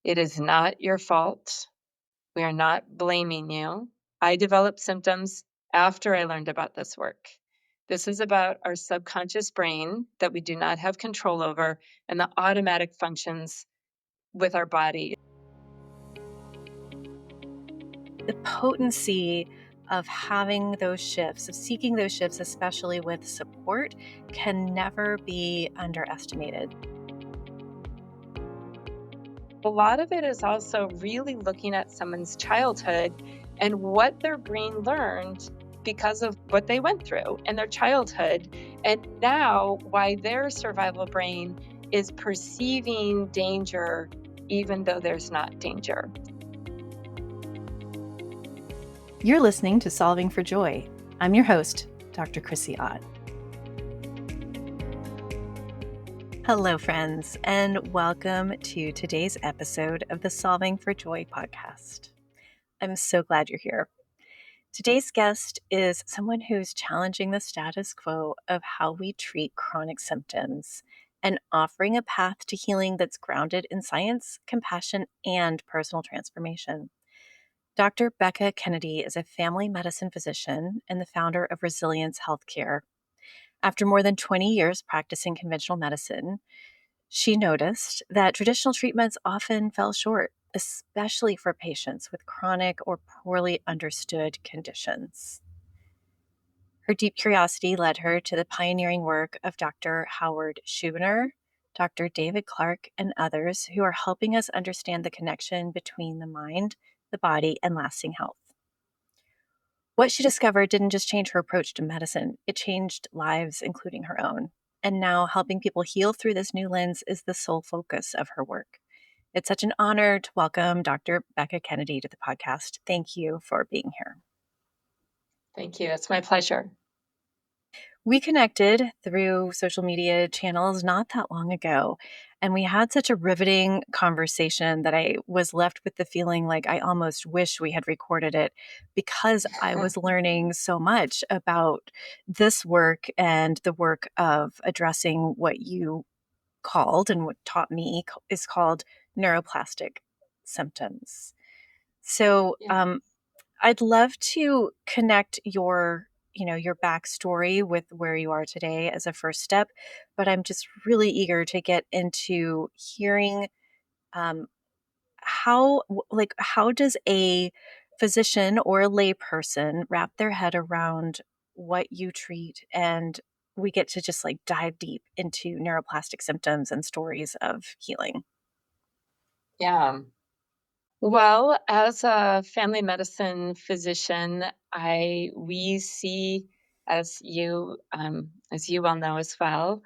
It is not your fault. We are not blaming you. I developed symptoms after I learned about this work. This is about our subconscious brain that we do not have control over and the automatic functions with our body. The potency of having those shifts, of seeking those shifts, especially with support, can never be underestimated. A lot of it is also really looking at someone's childhood and what their brain learned because of what they went through in their childhood. And now, why their survival brain is perceiving danger even though there's not danger. You're listening to Solving for Joy. I'm your host, Dr. Chrissy Ott. Hello, friends, and welcome to today's episode of the Solving for Joy podcast. I'm so glad you're here. Today's guest is someone who's challenging the status quo of how we treat chronic symptoms and offering a path to healing that's grounded in science, compassion, and personal transformation. Dr. Becca Kennedy is a family medicine physician and the founder of Resilience Healthcare. After more than 20 years practicing conventional medicine, she noticed that traditional treatments often fell short, especially for patients with chronic or poorly understood conditions. Her deep curiosity led her to the pioneering work of Dr. Howard Schubiner, Dr. David Clark, and others who are helping us understand the connection between the mind, the body, and lasting health. What she discovered didn't just change her approach to medicine, it changed lives, including her own. And now helping people heal through this new lens is the sole focus of her work. It's such an honor to welcome Dr. Becca Kennedy to the podcast. Thank you for being here. Thank you. It's my pleasure. We connected through social media channels not that long ago, and we had such a riveting conversation that I was left with the feeling like I almost wish we had recorded it because I was learning so much about this work and the work of addressing what you called and what taught me is called neuroplastic symptoms. So, I'd love to connect your backstory with where you are today as a first step, but I'm just really eager to get into hearing um, how does a physician or a layperson wrap their head around what you treat, and we get to just like dive deep into neuroplastic symptoms and stories of healing. Yeah. Well, as a family medicine physician, we see, as you well know as well,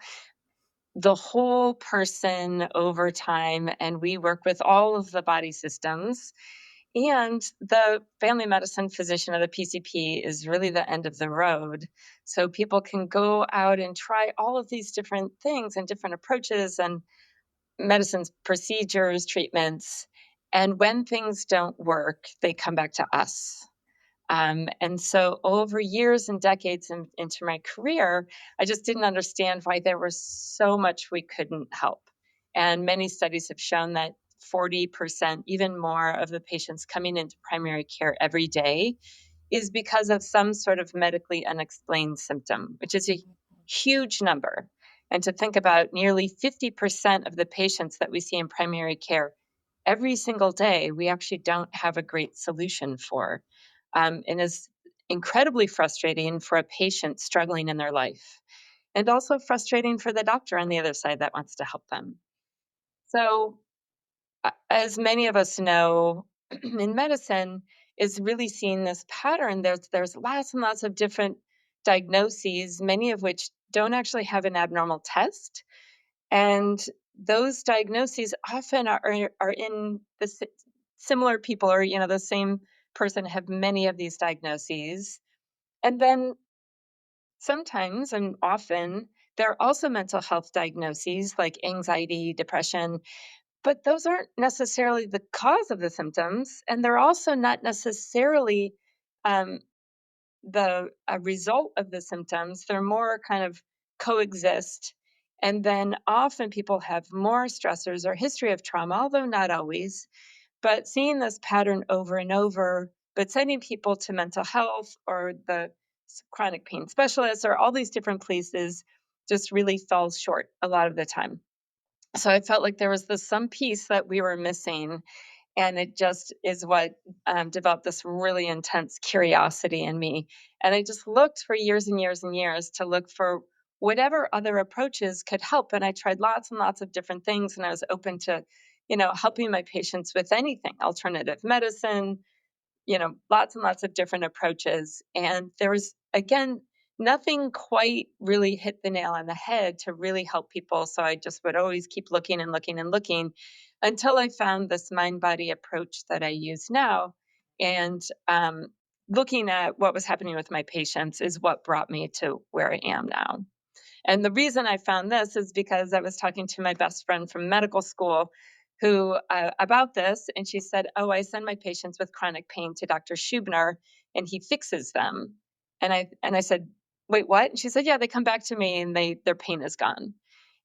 the whole person over time, and we work with all of the body systems. And the family medicine physician or the PCP is really the end of the road. So people can go out and try all of these different things and different approaches and medicines, procedures, treatments. And when things don't work, they come back to us. And so over years and decades into my career, I just didn't understand why there was so much we couldn't help. And many studies have shown that 40%, even more, of the patients coming into primary care every day is because of some sort of medically unexplained symptom, which is a huge number. And to think about nearly 50% of the patients that we see in primary care every single day, we actually don't have a great solution for. And is incredibly frustrating for a patient struggling in their life, and also frustrating for the doctor on the other side that wants to help them. So, as many of us know, in medicine is really seeing this pattern. There's lots and lots of different diagnoses, many of which don't actually have an abnormal test, and those diagnoses often are in the similar people, or the same person have many of these diagnoses. And then sometimes and often there are also mental health diagnoses like anxiety, depression, but those aren't necessarily the cause of the symptoms, and they're also not necessarily um, the a result of the symptoms. They're more kind of coexist. And then often people have more stressors or history of trauma, although not always. But seeing this pattern over and over, but sending people to mental health or the chronic pain specialists or all these different places just really falls short a lot of the time. So I felt like there was this some piece that we were missing, and it just is what developed this really intense curiosity in me. And I just looked for years and years and years to look for whatever other approaches could help. And I tried lots and lots of different things, and I was open to, helping my patients with anything, alternative medicine, lots and lots of different approaches. And there was, again, nothing quite really hit the nail on the head to really help people. So I just would always keep looking and looking and looking until I found this mind body approach that I use now. And looking at what was happening with my patients is what brought me to where I am now. And the reason I found this is because I was talking to my best friend from medical school who about this, and she said, "Oh, I send my patients with chronic pain to Dr. Schubner, and he fixes them." And I said, "Wait, what?" And she said, "Yeah, they come back to me and their pain is gone."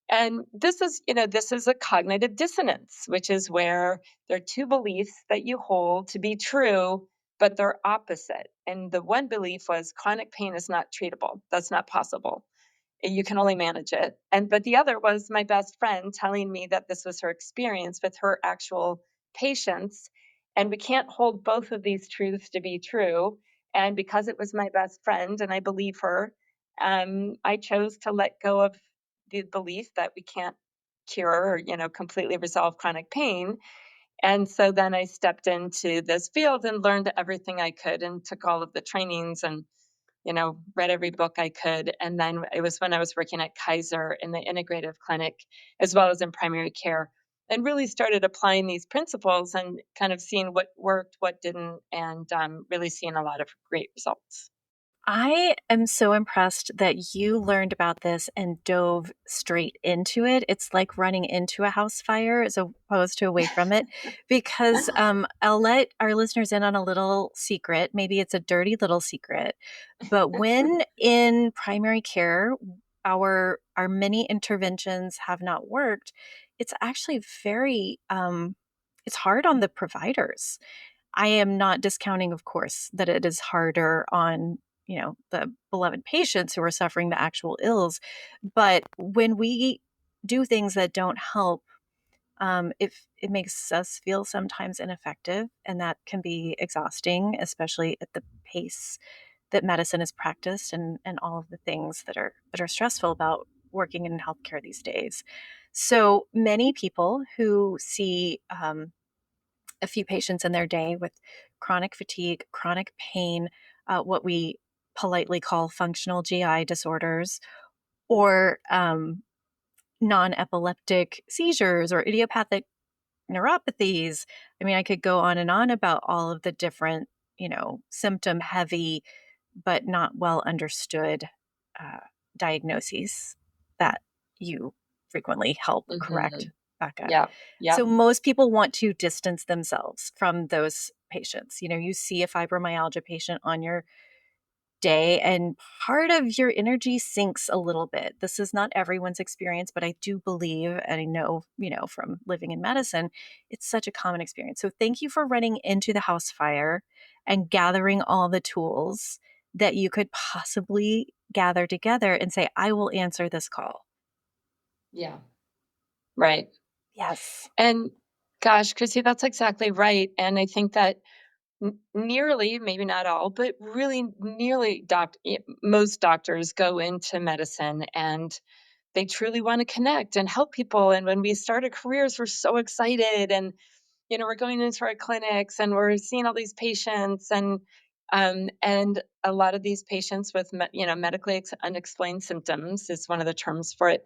And this is a cognitive dissonance, which is where there are two beliefs that you hold to be true, but they're opposite. And the one belief was chronic pain is not treatable. That's not possible. You can only manage it. But the other was my best friend telling me that this was her experience with her actual patients. And we can't hold both of these truths to be true. And because it was my best friend and I believe her, I chose to let go of the belief that we can't cure or, completely resolve chronic pain. And so then I stepped into this field and learned everything I could and took all of the trainings and read every book I could. And then it was when I was working at Kaiser in the integrative clinic, as well as in primary care, and really started applying these principles and kind of seeing what worked, what didn't, and really seeing a lot of great results. I am so impressed that you learned about this and dove straight into it. It's like running into a house fire as opposed to away from it. Because I'll let our listeners in on a little secret. Maybe it's a dirty little secret. But when in primary care, our many interventions have not worked, it's actually very it's hard on the providers. I am not discounting, of course, that it is harder on, the beloved patients who are suffering the actual ills. But when we do things that don't help, it makes us feel sometimes ineffective, and that can be exhausting, especially at the pace that medicine is practiced and all of the things that are stressful about working in healthcare these days. So many people who see a few patients in their day with chronic fatigue, chronic pain, what we politely call functional GI disorders, or non epileptic seizures or idiopathic neuropathies. I mean, I could go on and on about all of the different, symptom heavy but not well understood uh, diagnoses that you frequently help Hmm. correct, Becca. Yeah. Yeah. So most people want to distance themselves from those patients. You see a fibromyalgia patient on your day and part of your energy sinks a little bit. This is not everyone's experience, but I do believe, and I know, from living in medicine, it's such a common experience. So thank you for running into the house fire and gathering all the tools that you could possibly gather together and say, I will answer this call. Yeah. Right. Yes. And gosh, Chrissy, that's exactly right. And I think that nearly, maybe not all, but really nearly most doctors go into medicine and they truly want to connect and help people. And when we started careers, we're so excited and we're going into our clinics and we're seeing all these patients and a lot of these patients with medically unexplained symptoms is one of the terms for it,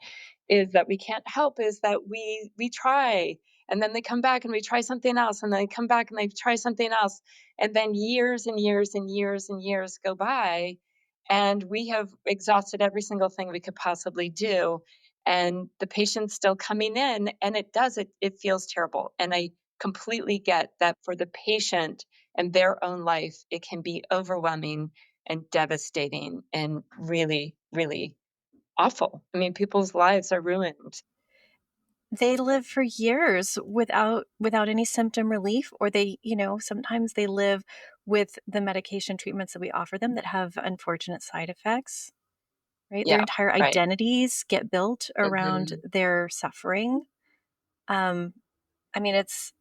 is that we can't help, is that we try and then they come back and we try something else and then they come back and they try something else, and then years and years and years and years go by and we have exhausted every single thing we could possibly do, and the patient's still coming in, and it feels terrible. And I completely get that for the patient and their own life, it can be overwhelming and devastating and really, really awful. I mean, people's lives are ruined. They live for years without any symptom relief, or sometimes they live with the medication treatments that we offer them that have unfortunate side effects, right? Their Yeah, entire right. identities get built around Mhm. their suffering. Um, I mean, it's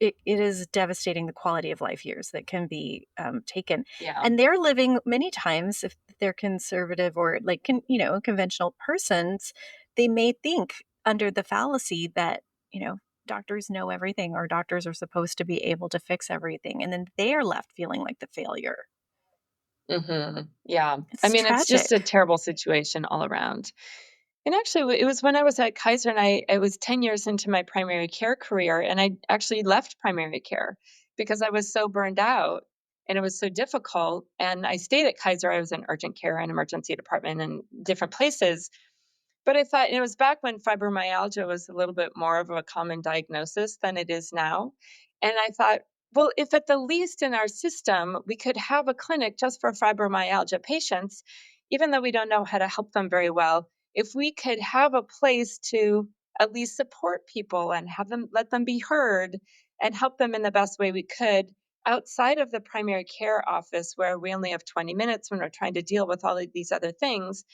it is devastating, the quality of life years that can be taken, Yeah. and they're living many times, if they're conservative or like conventional persons, they may think under the fallacy that doctors know everything, or doctors are supposed to be able to fix everything, and then they are left feeling like the failure. Mhm. Yeah. I It's mean, it's just tragic. a terrible situation all around. And actually, it was when I was at Kaiser, and I was 10 years into my primary care career, and I actually left primary care because I was so burned out and it was so difficult. And I stayed at Kaiser. I was in urgent care and emergency department and different places. But I thought it was back when fibromyalgia was a little bit more of a common diagnosis than it is now. And I thought, well, if at the least in our system we could have a clinic just for fibromyalgia patients, even though we don't know how to help them very well, if we could have a place to at least support people and have them let them be heard and help them in the best way we could outside of the primary care office where we only have 20 minutes when we're trying to deal with all of these other things,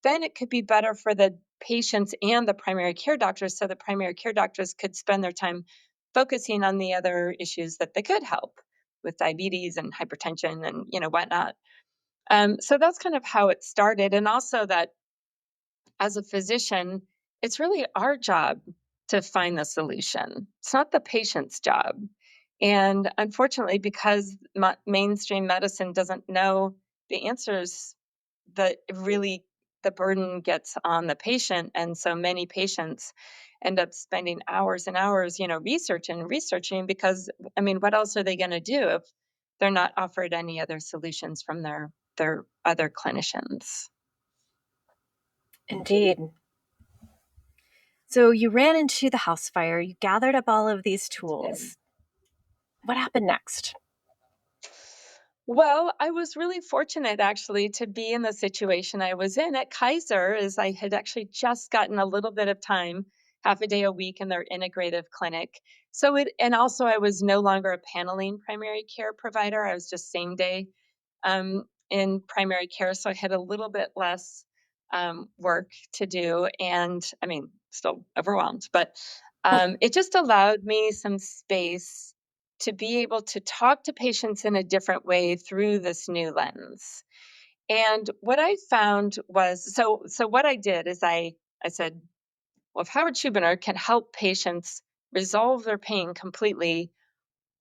then it could be better for the patients and the primary care doctors, so the primary care doctors could spend their time focusing on the other issues that they could help with diabetes and hypertension and whatnot. So that's kind of how it started, and also that as a physician, it's really our job to find the solution. It's not the patient's job. And unfortunately, because mainstream medicine doesn't know the answers, that really the burden gets on the patient. And so many patients end up spending hours and hours, researching and researching because, I mean, what else are they going to do if they're not offered any other solutions from their other clinicians? Indeed. So you ran into the house fire, you gathered up all of these Did. tools. What happened next? Well, I was really fortunate actually to be in the situation I was in at Kaiser, as I had actually just gotten a little bit of time, half a day a week in their integrative clinic. And also I was no longer a paneling primary care provider. I was just same day in primary care. So I had a little bit less work to do. And I mean, still overwhelmed, but it just allowed me some space to be able to talk to patients in a different way through this new lens. And what I found was, so what I did is I said, well, if Howard Schubiner can help patients resolve their pain completely,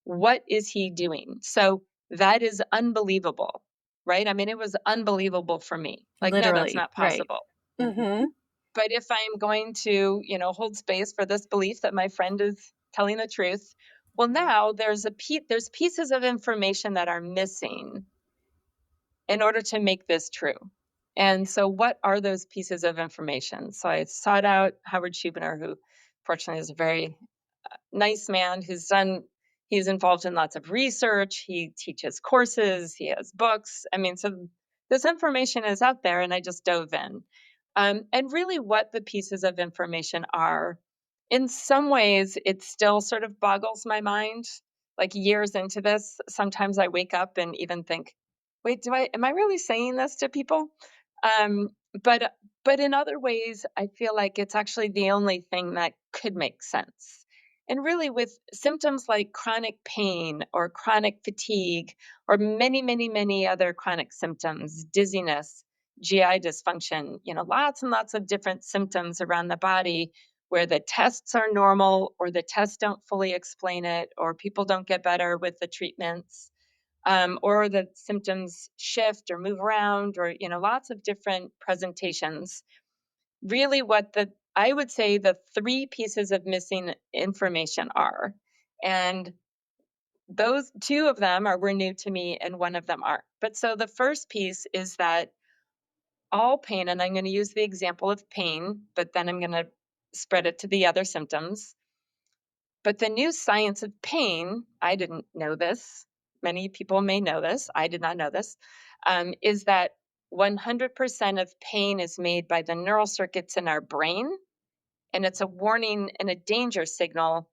what is he doing? So that is unbelievable, right? I mean, it was unbelievable for me. Like, no, that's Literally, not right. possible. Mhm. But if I'm going to, hold space for this belief that my friend is telling the truth, well, now there's pieces of information that are missing in order to make this true. And so, what are those pieces of information? So I sought out Howard Schubiner, who fortunately is a very nice man he's involved in lots of research, he teaches courses, he has books. I mean, so this information is out there, and I just dove in. And really what the pieces of information are, in some ways it still sort of boggles my mind. Like years into this, sometimes I wake up and even think, wait, do I am I really saying this to people? um, but but in other ways I feel like it's actually the only thing that could make sense. And really, with symptoms like chronic pain or chronic fatigue or many, many, many other chronic symptoms, dizziness, GI dysfunction, lots and lots of different symptoms around the body where the tests are normal or the tests don't fully explain it or people don't get better with the treatments, or the symptoms shift or move around or, lots of different presentations. Really, what I would say the three pieces of missing information are. And those two of them were new to me and one of them aren't. But so the first piece is that all pain, and I'm going to use the example of pain, but then I'm going to spread it to the other symptoms. But the new science of pain, I didn't know this. Many people may know this. I did not know this. Is that 100% of pain is made by the neural circuits in our brain, and it's a warning and a danger signal,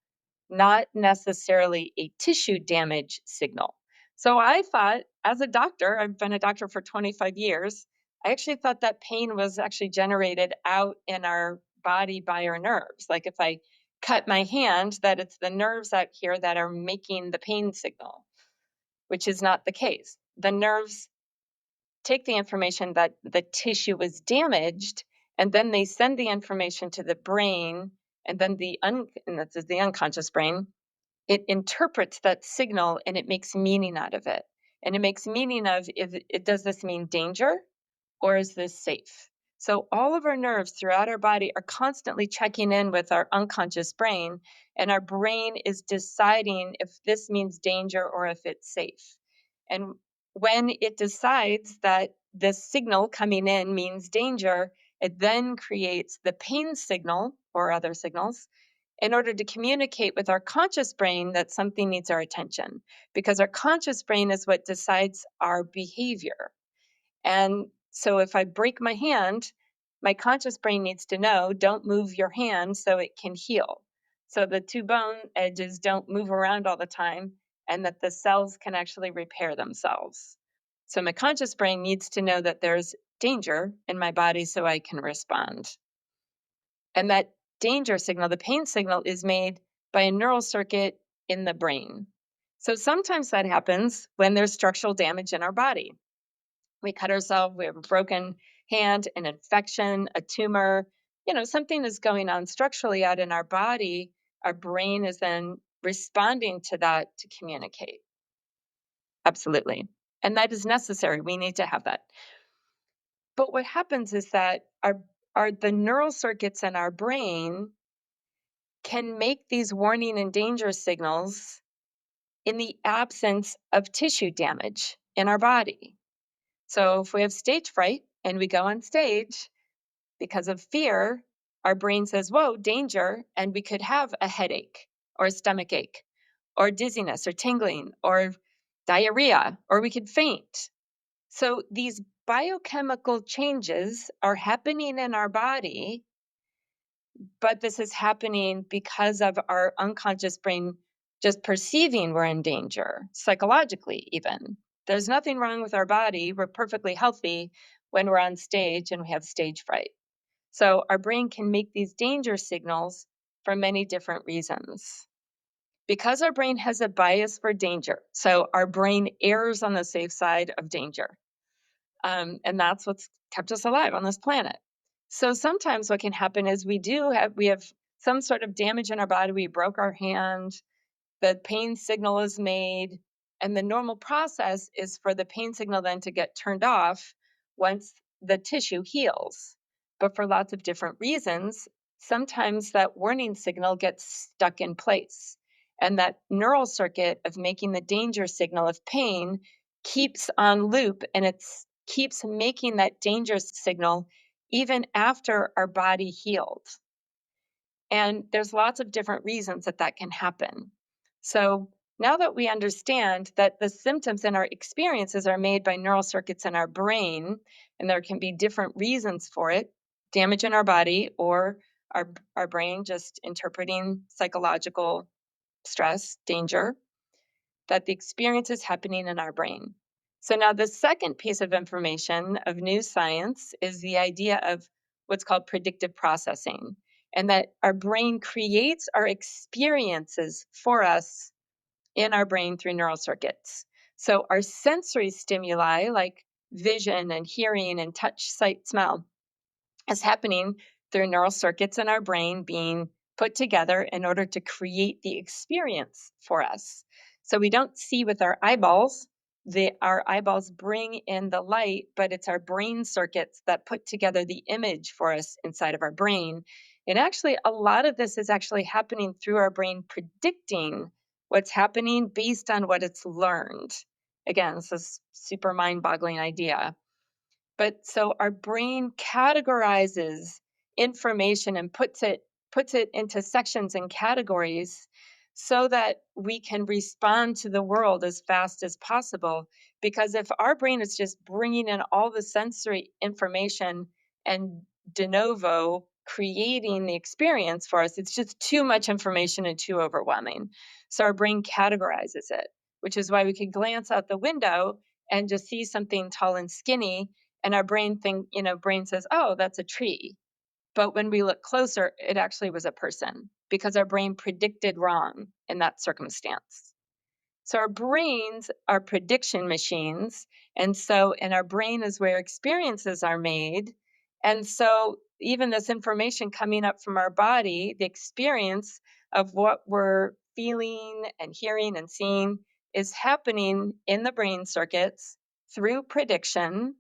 not necessarily a tissue damage signal. So I thought, as a doctor, I've been a doctor for 25 years, I actually thought that pain was actually generated out in our body by our nerves. Like if I cut my hand, that it's the nerves out here that are making the pain signal, which is not the case. The nerves take the information that the tissue was damaged, and then they send the information to the brain, and then and that's the unconscious brain. It interprets that signal and it makes meaning out of it. And it makes meaning of, if it does this mean danger or is this safe? So all of our nerves throughout our body are constantly checking in with our unconscious brain, and our brain is deciding if this means danger or if it's safe. And when it decides that this signal coming in means danger, it then creates the pain signal or other signals in order to communicate with our conscious brain that something needs our attention, because our conscious brain is what decides our behavior. And so if I break my hand, my conscious brain needs to know, don't move your hand so it can heal. So the two bone edges don't move around all the time, and that the cells can actually repair themselves. So my conscious brain needs to know that there's danger in my body so I can respond. And that danger signal, the pain signal, is made by a neural circuit in the brain. So sometimes that happens when there's structural damage in our body. We cut ourselves, we have a broken hand, an infection, a tumor, something is going on structurally out in our body. Our brain is then responding to that to communicate. Absolutely. And that is necessary. We need to have that. But what happens is that the neural circuits in our brain can make these warning and danger signals in the absence of tissue damage in our body. So if we have stage fright and we go on stage because of fear, our brain says, whoa, danger, and we could have a headache or a stomach ache or dizziness or tingling or diarrhea, or we could faint. So these biochemical changes are happening in our body, but this is happening because of our unconscious brain just perceiving we're in danger, psychologically, even. There's nothing wrong with our body. We're perfectly healthy when we're on stage and we have stage fright. So our brain can make these danger signals for many different reasons. Because our brain has a bias for danger, so our brain errs on the safe side of danger. And that's what's kept us alive on this planet. So sometimes what can happen is we have some sort of damage in our body. We broke our hand, the pain signal is made, and the normal process is for the pain signal then to get turned off once the tissue heals. But for lots of different reasons, sometimes that warning signal gets stuck in place. And that neural circuit of making the danger signal of pain keeps on loop, and it keeps making that danger signal even after our body healed. And there's lots of different reasons that that can happen. So now that we understand that the symptoms and our experiences are made by neural circuits in our brain, and there can be different reasons for it, damage in our body or our brain just interpreting psychological stress, danger, that the experience is happening in our brain. So now the second piece of information of new science is the idea of what's called predictive processing, and that our brain creates our experiences for us in our brain through neural circuits. So our sensory stimuli like vision and hearing and touch, sight, smell is happening through neural circuits in our brain being put together in order to create the experience for us. So we don't see with our eyeballs. Our eyeballs bring in the light, but it's our brain circuits that put together the image for us inside of our brain. And actually, a lot of this is actually happening through our brain predicting what's happening based on what it's learned. Again, this is super mind-boggling idea. But so our brain categorizes information and puts it into sections and categories so that we can respond to the world as fast as possible Because if our brain is just bringing in all the sensory information and de novo creating the experience for us, it's just too much information and too overwhelming. So our brain categorizes it, which is why we can glance out the window and just see something tall and skinny, and our brain says, "Oh, that's a tree." But when we look closer, it actually was a person because our brain predicted wrong in that circumstance. So our brains are prediction machines. And our brain is where experiences are made. And so even this information coming up from our body, the experience of what we're feeling and hearing and seeing is happening in the brain circuits through prediction.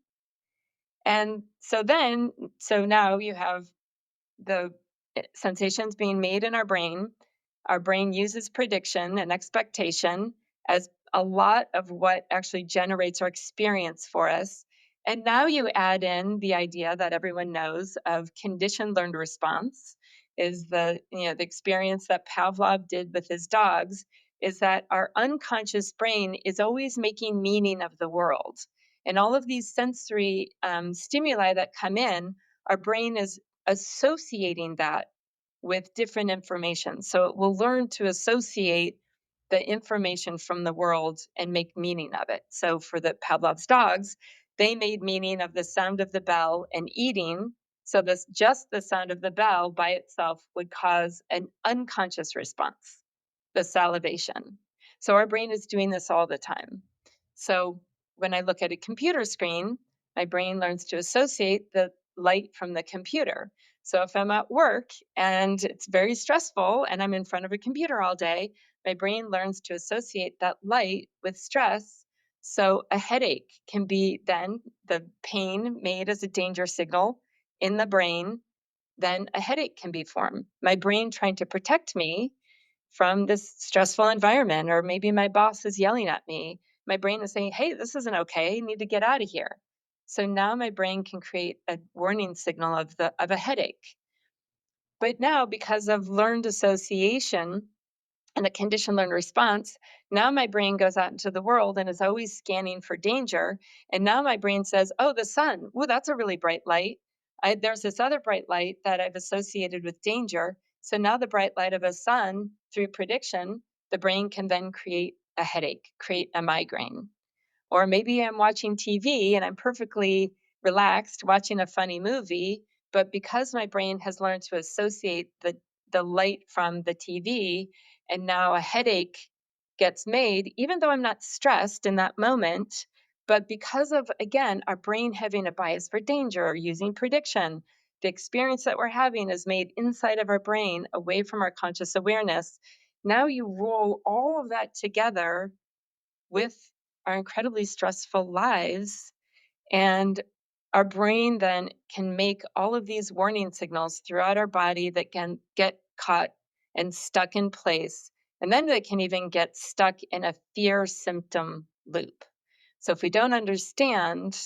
And so now you have the sensations being made in our brain. Our brain uses prediction and expectation as a lot of what actually generates our experience for us. And now you add in the idea that everyone knows of conditioned learned response is the experience that Pavlov did with his dogs is that our unconscious brain is always making meaning of the world. And all of these sensory stimuli that come in, our brain is associating that with different information. So it will learn to associate the information from the world and make meaning of it. So for the Pavlov's dogs, they made meaning of the sound of the bell and eating. So this just the sound of the bell by itself would cause an unconscious response, the salivation. So our brain is doing this all the time. So when I look at a computer screen, my brain learns to associate the light from the computer. So if I'm at work and it's very stressful and I'm in front of a computer all day, my brain learns to associate that light with stress. So a headache can be then the pain made as a danger signal in the brain, then a headache can be formed. My brain trying to protect me from this stressful environment, or maybe my boss is yelling at me. My brain is saying, hey, this isn't okay. You need to get out of here. So now my brain can create a warning signal of a headache. But now, because of learned association and a conditioned learned response, now my brain goes out into the world and is always scanning for danger. And now my brain says, oh, the sun. Oh, that's a really bright light. There's this other bright light that I've associated with danger. So now the bright light of a sun, through prediction, the brain can then create a headache, create a migraine. Or maybe I'm watching TV and I'm perfectly relaxed watching a funny movie, but because my brain has learned to associate the light from the TV, and now a headache gets made, even though I'm not stressed in that moment, but because of, again, our brain having a bias for danger or using prediction, the experience that we're having is made inside of our brain away from our conscious awareness. Now you roll all of that together with our incredibly stressful lives. And our brain then can make all of these warning signals throughout our body that can get caught and stuck in place. And then they can even get stuck in a fear symptom loop. So if we don't understand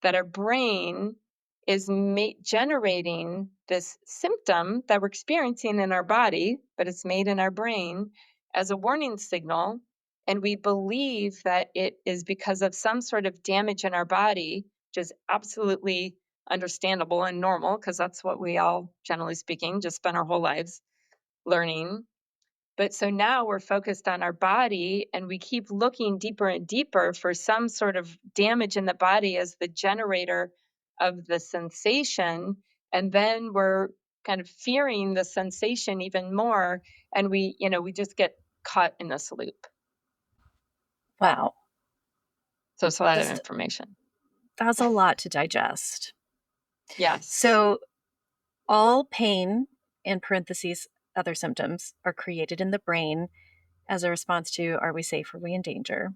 that our brain is generating this symptom that we're experiencing in our body, but it's made in our brain as a warning signal, and we believe that it is because of some sort of damage in our body, which is absolutely understandable and normal because that's what we all, generally speaking, just spend our whole lives learning. But so now we're focused on our body and we keep looking deeper and deeper for some sort of damage in the body as the generator of the sensation. And then we're kind of fearing the sensation even more. And we just get caught in this loop. Wow. So it's a lot of This information. That's a lot to digest. Yes. So all pain, in parentheses, other symptoms, are created in the brain as a response to are we safe, are we in danger?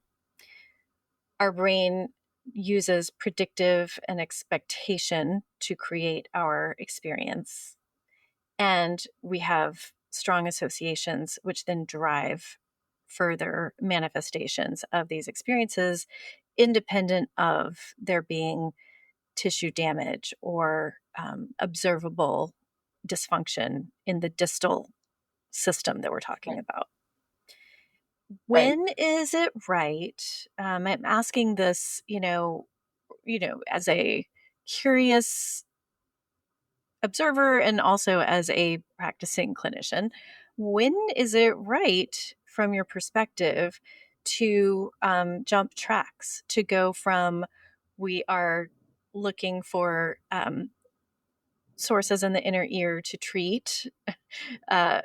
Our brain uses predictive and expectation to create our experience. And we have strong associations, which then drive further manifestations of these experiences, independent of there being tissue damage or observable dysfunction in the distal system that we're talking Right. about. right? When is it right? I'm asking this, as a curious observer and also as a practicing clinician. When is it right, from your perspective, to jump tracks, to go from we are looking for sources in the inner ear to treat uh,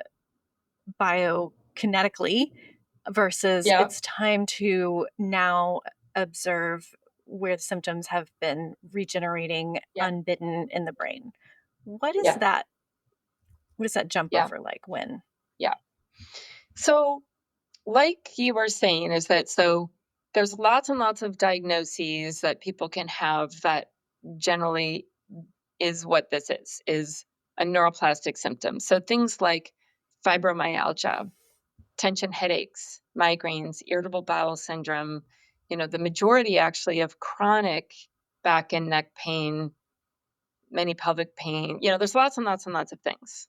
biokinetically versus Yeah, it's time to now observe where the symptoms have been regenerating yeah, unbidden in the brain? What is yeah, that? What is that jump yeah, over like when? yeah. So, like you were saying, is that so there's lots and lots of diagnoses that people can have that generally is what this is a neuroplastic symptom. So things like fibromyalgia, tension headaches, migraines, irritable bowel syndrome, the majority actually of chronic back and neck pain, many pelvic pain, there's lots and lots and lots of things.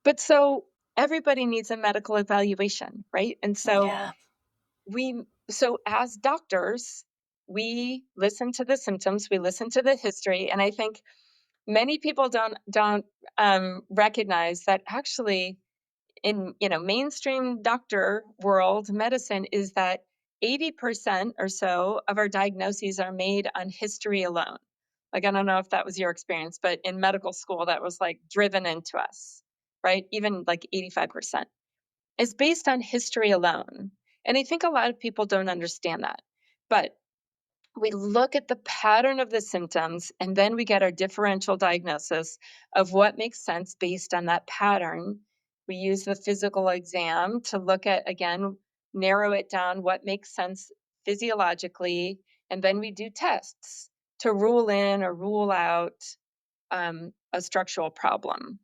But so everybody needs a medical evaluation, right? And so Yeah. as doctors, we listen to the symptoms, we listen to the history, and I think many people don't recognize that actually in mainstream doctor world medicine is that 80% or so of our diagnoses are made on history alone. Like, I don't know if that was your experience, but in medical school that was like driven into us, right? Even like 85% is based on history alone. And I think a lot of people don't understand that. But we look at the pattern of the symptoms and then we get our differential diagnosis of what makes sense based on that pattern. We use the physical exam to look at, again, narrow it down what makes sense physiologically. And then we do tests to rule in or rule out a structural problem.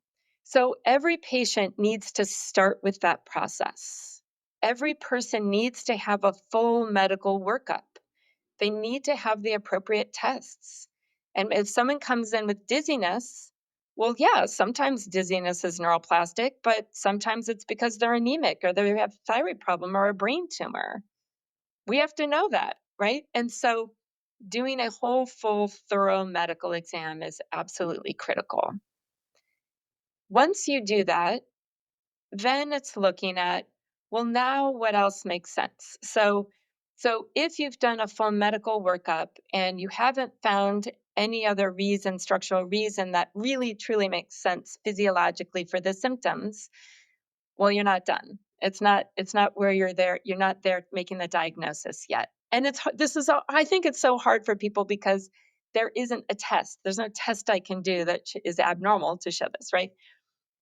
So every patient needs to start with that process. Every person needs to have a full medical workup. They need to have the appropriate tests. And if someone comes in with dizziness, well, yeah, sometimes dizziness is neuroplastic, but sometimes it's because they're anemic or they have a thyroid problem or a brain tumor. We have to know that, right? And so doing a whole, full, thorough medical exam is absolutely critical. Once you do that, then it's looking at, well, now what else makes sense? So if you've done a full medical workup and you haven't found any other reason, structural reason that really truly makes sense physiologically for the symptoms, well, you're not done. It's not where you're there. You're not there making the diagnosis yet. And I think it's so hard for people because there isn't a test. There's no test I can do that is abnormal to show this, right?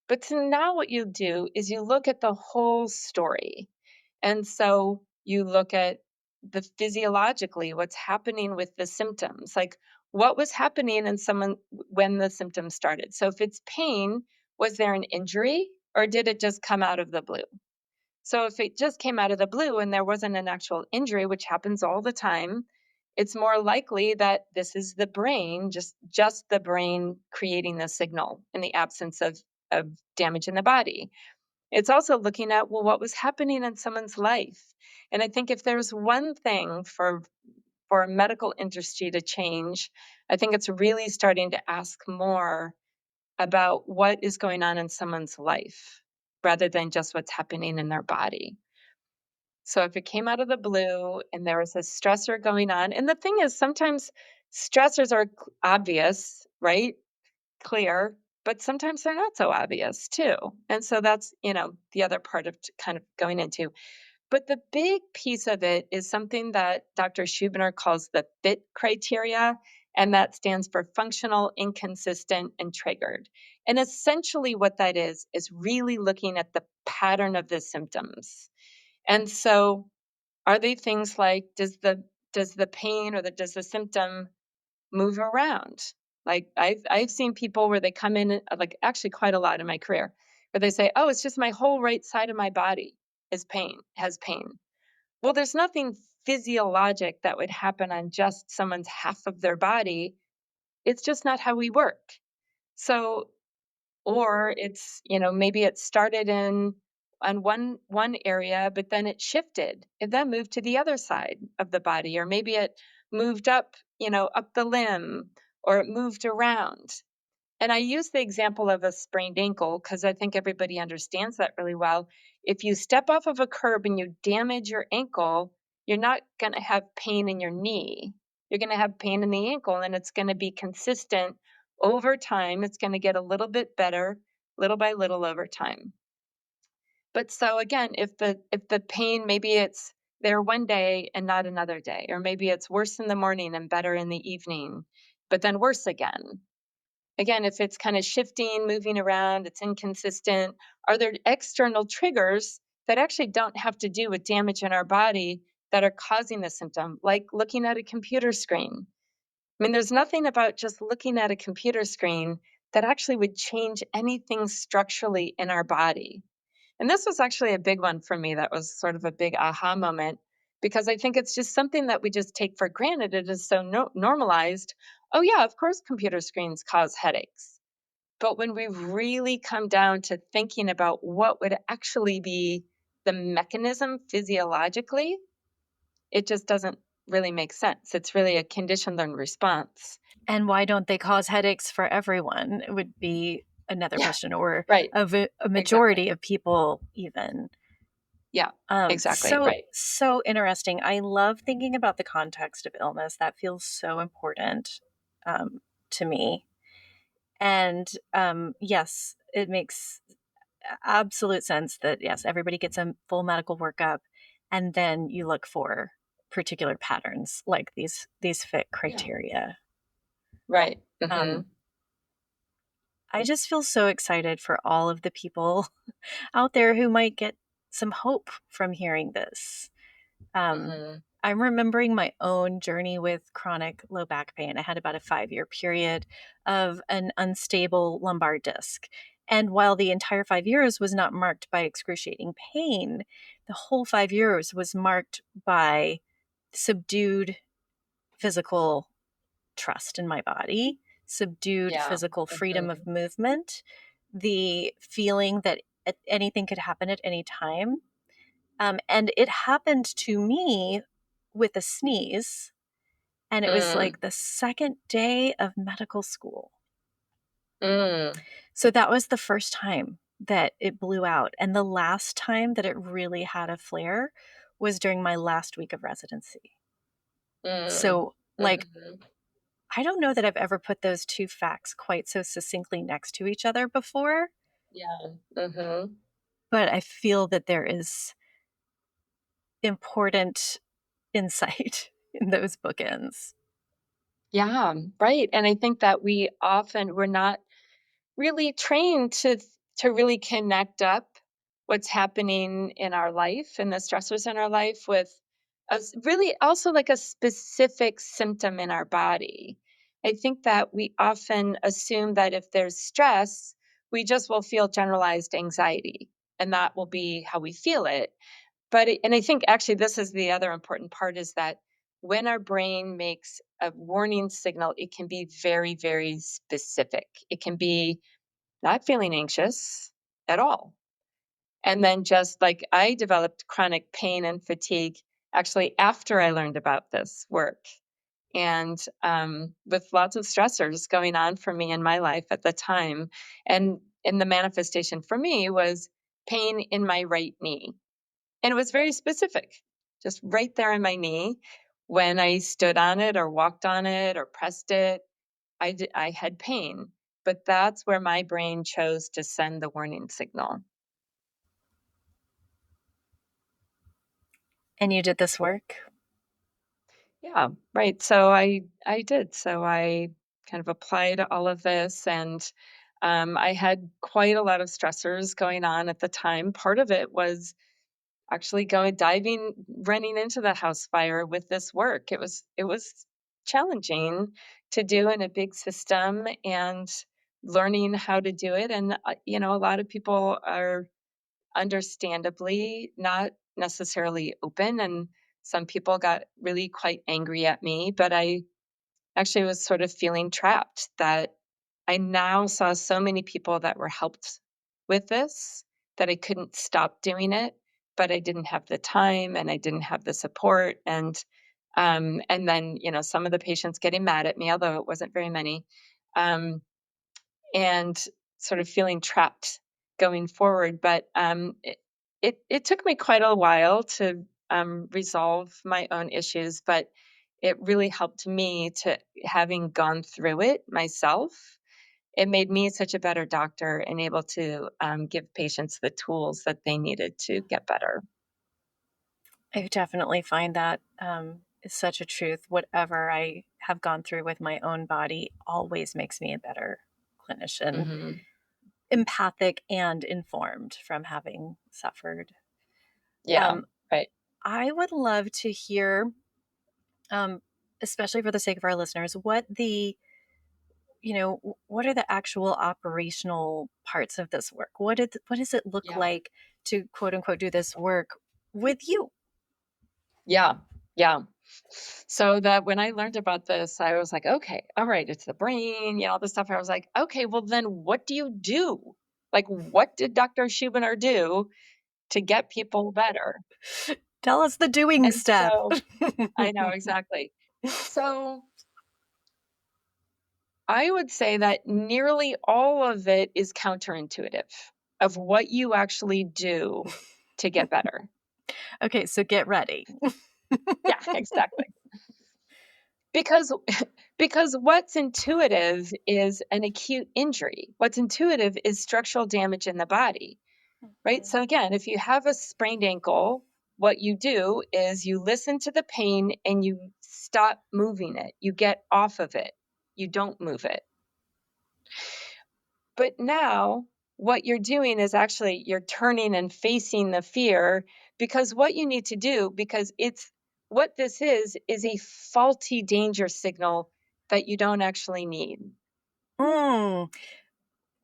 But so now what you do is you look at the whole story. And so you look at the physiologically what's happening with the symptoms. Like what was happening in someone when the symptoms started. So if it's pain, was there an injury or did it just come out of the blue? So if it just came out of the blue and there wasn't an actual injury, which happens all the time, it's more likely that this is the brain, just the brain creating the signal in the absence of damage in the body. It's also looking at, well, what was happening in someone's life. And I think if there's one thing for medical industry to change, I think it's really starting to ask more about what is going on in someone's life rather than just what's happening in their body. So if it came out of the blue and there was a stressor going on, and the thing is, sometimes stressors are obvious, right? Clear, but sometimes they're not so obvious too. And so that's, the other part of kind of going into. But the big piece of it is something that Dr. Schubiner calls the FIT criteria, and that stands for functional, inconsistent, and triggered. And essentially, what that is really looking at the pattern of the symptoms. And so, are they things like does the pain or does the symptom move around? Like I've seen people where they come in like actually quite a lot in my career where they say, "Oh, it's just my whole right side of my body has pain." Well, there's nothing physiologic that would happen on just someone's half of their body. It's just not how we work. So, or it's, maybe it started in on one area, but then it shifted. It then moved to the other side of the body, or maybe it moved up, up the limb, or it moved around. And I use the example of a sprained ankle because I think everybody understands that really well. If you step off of a curb and you damage your ankle, you're not going to have pain in your knee. You're going to have pain in the ankle, and it's going to be consistent over time. It's going to get a little bit better, little by little over time. But so again, if the pain, maybe it's there one day and not another day, or maybe it's worse in the morning and better in the evening, but then worse again. Again, if it's kind of shifting, moving around, it's inconsistent, are there external triggers that actually don't have to do with damage in our body that are causing the symptom, like looking at a computer screen? I mean, there's nothing about just looking at a computer screen that actually would change anything structurally in our body. And this was actually a big one for me. That was sort of a big aha moment because I think it's just something that we just take for granted. It is so normalized. Oh, yeah, of course, computer screens cause headaches. But when we really come down to thinking about what would actually be the mechanism physiologically, it just doesn't really make sense. It's really a conditioned learned response. And why don't they cause headaches for everyone? It would be another Yeah, question, or right. a majority Exactly. of people even. Yeah, exactly. So Right. so interesting. I love thinking about the context of illness. That feels so important to me. And yes, it makes absolute sense that yes, everybody gets a full medical workup, and then you look for particular patterns like these fit Yeah. criteria. Right. Um, Hmm. I just feel so excited for all of the people out there who might get some hope from hearing this. Um, Hmm. I'm remembering my own journey with chronic low back pain. I had about a 5 year period of an unstable lumbar disc. And while the entire 5 years was not marked by excruciating pain, the whole 5 years was marked by subdued physical trust in my body, subdued Yeah. physical freedom of Hmm. movement, the feeling that anything could happen at any time. And it happened to me with a sneeze. And it was Mm. like the second day of medical school. Mm. So that was the first time that it blew out. And the last time that it really had a flare was during my last week of residency. Mm. So, like, Mhm. I don't know that I've ever put those two facts quite so succinctly next to each other before, Yeah. Mhm. but I feel that there is important insight in those bookends. Yeah, right, and I think that we're not really trained to really connect up what's happening in our life and the stressors in our life with really also like a specific symptom in our body. I think that we often assume that if there's stress, we just will feel generalized anxiety, and that will be how we feel it. And I think actually this is the other important part is that when our brain makes a warning signal, it can be very, very specific. It can be not feeling anxious at all. And then just like I developed chronic pain and fatigue actually after I learned about this work. And with lots of stressors going on for me in my life at the time. And the manifestation for me was pain in my right knee. And it was very specific, just right there in my knee. When I stood on it or walked on it or pressed it, I had pain. But that's where my brain chose to send the warning signal. And you did this work? Yeah, right. So I did. So I kind of applied all of this, and I had quite a lot of stressors going on at the time. Part of it was actually going diving running into the house fire with this work. It was challenging to do in a big system and learning how to do it. And a lot of people are understandably not necessarily open, and some people got really quite angry at me, but I actually was sort of feeling trapped that I now saw so many people that were helped with this, that I couldn't stop doing it, but I didn't have the time and I didn't have the support. And then, some of the patients getting mad at me, although it wasn't very many, um, and sort of feeling trapped going forward. But it took me quite a while to resolve my own issues, but it really helped me to having gone through it myself. It made me such a better doctor and able to give patients the tools that they needed to get better. I definitely find that is such a truth. Whatever I have gone through with my own body always makes me a better clinician, Hmm. empathic and informed from having suffered. Yeah, Um, right. I would love to hear, um, especially for the sake of our listeners, what are the actual operational parts of this work? What does it look Yeah. like to quote unquote do this work with you? Yeah. Yeah. So that when I learned about this, I was like, okay, all right, it's the brain, all this stuff. I was like, okay, well, then what do you do? Like, what did Dr. Schubiner do to get people better? Tell us the doing And step. so I know exactly. So I would say that nearly all of it is counterintuitive of what you actually do to get better. Okay, so get ready. Yeah, exactly. Because because what's intuitive is an acute injury. What's intuitive is structural damage in the body, right? So again, if you have a sprained ankle, what you do is you listen to the pain and you stop moving it. You get off of it. You don't move it. But now what you're doing is actually you're turning and facing the fear because what you need to do, because it's what this is a faulty danger signal that you don't actually need. Mm.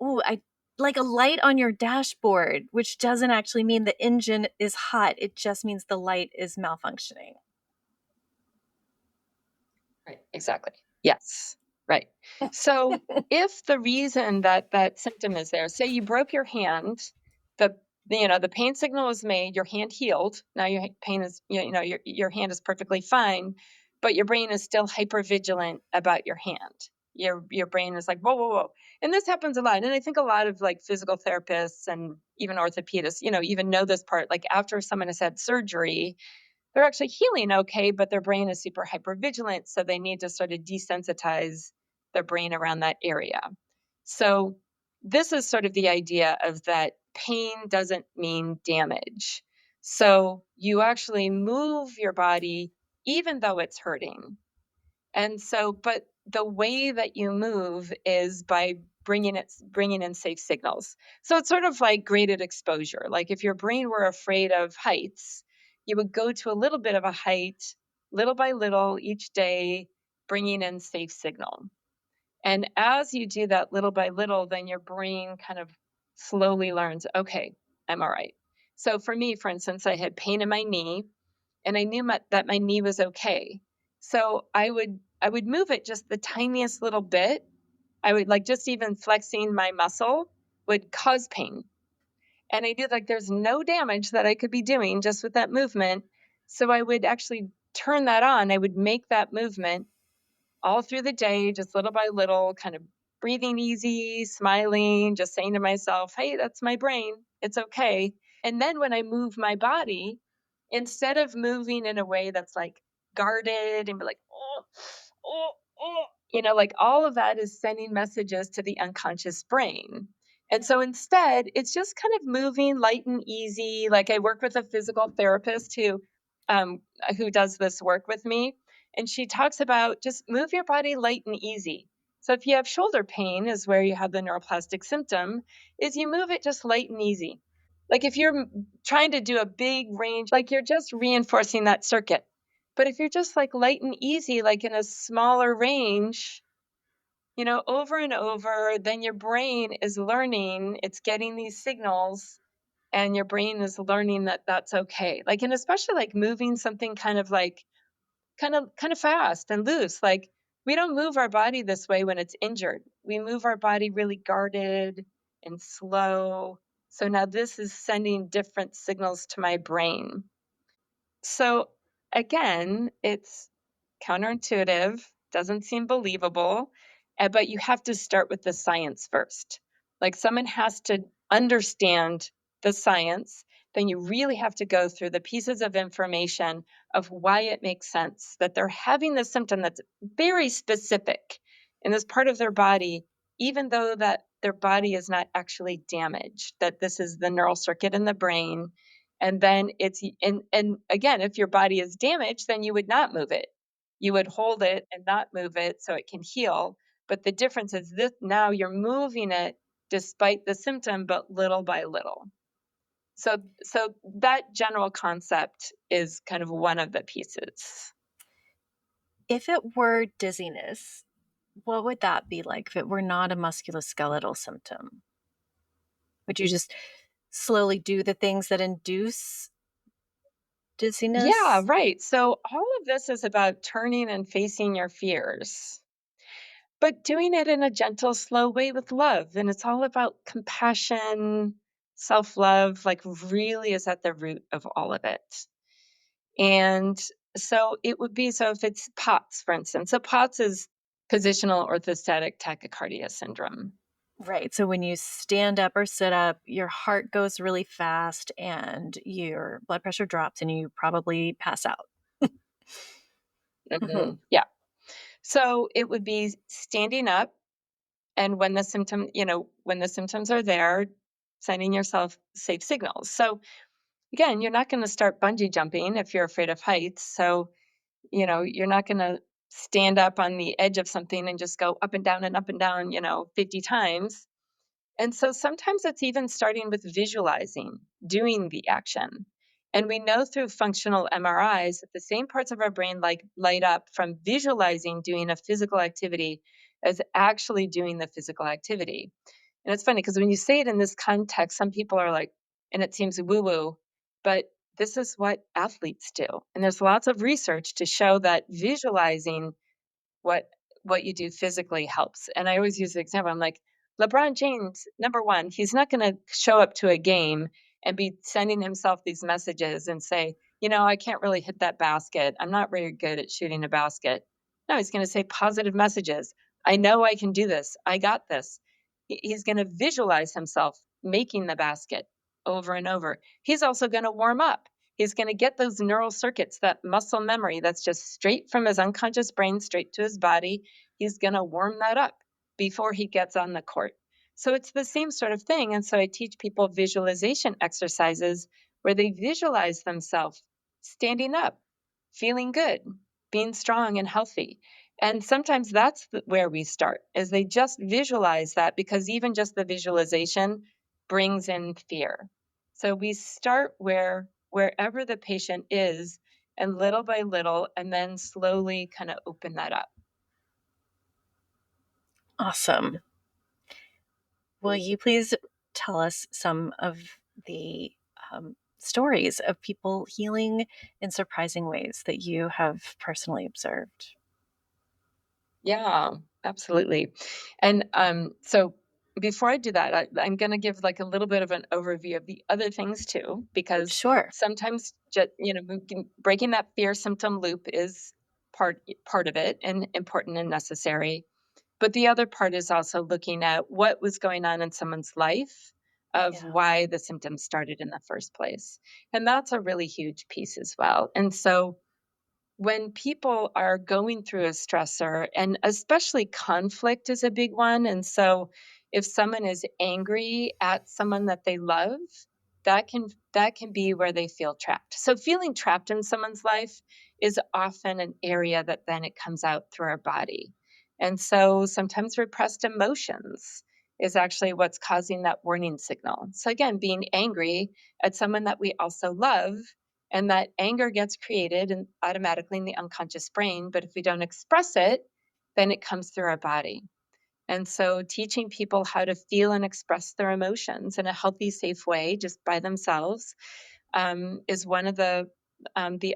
Ooh, I like a light on your dashboard, which doesn't actually mean the engine is hot. It just means the light is malfunctioning. Right, exactly. Yes, right. So if the reason that that symptom is there, say you broke your hand, the the pain signal was made, your hand healed. Now your pain is your hand is perfectly fine, but your brain is still hyper vigilant about your hand. Your brain is like whoa whoa whoa, and this happens a lot. And I think a lot of like physical therapists and even orthopedists, even know this part. Like after someone has had surgery, they're actually healing okay, but their brain is super hypervigilant. So they need to sort of desensitize their brain around that area. So this is sort of the idea of that pain doesn't mean damage. So you actually move your body even though it's hurting. And so, but the way that you move is by bringing in safe signals. So it's sort of like graded exposure. Like if your brain were afraid of heights, you would go to a little bit of a height, little by little each day, bringing in safe signal. And as you do that little by little, then your brain kind of slowly learns, okay, I'm all right. So for me, for instance, I had pain in my knee and I knew that my knee was okay. So I would move it just the tiniest little bit. I would like just even flexing my muscle would cause pain. And I knew like there's no damage that I could be doing just with that movement. So I would actually turn that on. I would make that movement all through the day, just little by little, kind of breathing easy, smiling, just saying to myself, hey, that's my brain. It's okay. And then when I move my body, instead of moving in a way that's like guarded and be like, oh, oh, oh, like all of that is sending messages to the unconscious brain. And so instead, it's just kind of moving light and easy. Like I work with a physical therapist who does this work with me, and she talks about just move your body light and easy. So if you have shoulder pain, is where you have the neuroplastic symptom, is you move it just light and easy. Like if you're trying to do a big range, like you're just reinforcing that circuit. But if you're just like light and easy, like in a smaller range, over and over, then your brain is learning, it's getting these signals, and your brain is learning that that's okay. Like, and especially like moving something kind of like kind of fast and loose. Like we don't move our body this way when it's injured. We move our body really guarded and slow So now this is sending different signals to my brain. So again, it's counterintuitive, doesn't seem believable, but you have to start with the science first. Like someone has to understand the science, then you really have to go through the pieces of information of why it makes sense that they're having this symptom that's very specific in this part of their body, even though that their body is not actually damaged, that this is the neural circuit in the brain. And then and again, if your body is damaged, then you would not move it. You would hold it and not move it so it can heal. But the difference is this, now you're moving it despite the symptom, but little by little. So that general concept is kind of one of the pieces. If it were dizziness, what would that be like if it were not a musculoskeletal symptom? Would you just slowly do the things that induce Yeah, dizziness? right. So all of this is about turning and facing your fears, but doing it in a gentle, slow way with love. And it's all about compassion, self love, like really is at the root of all of it. And so it would be so if it's POTS, for instance. So POTS is positional orthostatic tachycardia syndrome. Right. So when you stand up or sit up, your heart goes really fast and your blood pressure drops and you probably pass out. Hmm. Yeah. So it would be standing up, and when the when the symptoms are there, sending yourself safe signals. So again, you're not going to start bungee jumping if you're afraid of heights. So, you're not going to stand up on the edge of something and just go up and down, 50 times. And so sometimes it's even starting with visualizing, doing the action. And we know through functional MRIs that the same parts of our brain like light up from visualizing doing a physical activity as actually doing the physical activity. And it's funny because when you say it in this context, some people are like, and it seems woo woo, but this is what athletes do. And there's lots of research to show that visualizing what what you do physically helps. And I always use the example. I'm like, LeBron James, number one, he's not going to show up to a game and be sending himself these messages and say, I can't really hit that basket. I'm not very good at shooting a basket. No, he's going to say positive messages. I know I can do this. I got this. He's going to visualize himself making the basket over and over. He's also going to warm up. He's going to get those neural circuits, that muscle memory that's just straight from his unconscious brain straight to his body. He's going to warm that up before he gets on the court. So it's the same sort of thing. And so I teach people visualization exercises where they visualize themselves standing up, feeling good, being strong and healthy. And sometimes that's where we start, is they just visualize that, because even just the visualization brings in fear. So we start wherever the patient is, and little by little, and then slowly kind of open that up. Awesome. Will you please tell us some of the stories of people healing in surprising ways that you have personally observed? Yeah, absolutely. And so before I do that, I'm going to give like a little bit of an overview of the other things too, because Sure. sometimes just, breaking that fear symptom loop is part of it and important and necessary. But the other part is also looking at what was going on in someone's life of Yeah. why the symptoms started in the first place. And that's a really huge piece as well. And so when people are going through a stressor, and especially conflict is a big one. And so if someone is angry at someone that they love, that can be where they feel trapped. So feeling trapped in someone's life is often an area that then it comes out through our body. And so sometimes repressed emotions is actually what's causing that warning signal. So again, being angry at someone that we also love, and that anger gets created and automatically in the unconscious brain. But if we don't express it, then it comes through our body. And so teaching people how to feel and express their emotions in a healthy, safe way, just by themselves, is one of the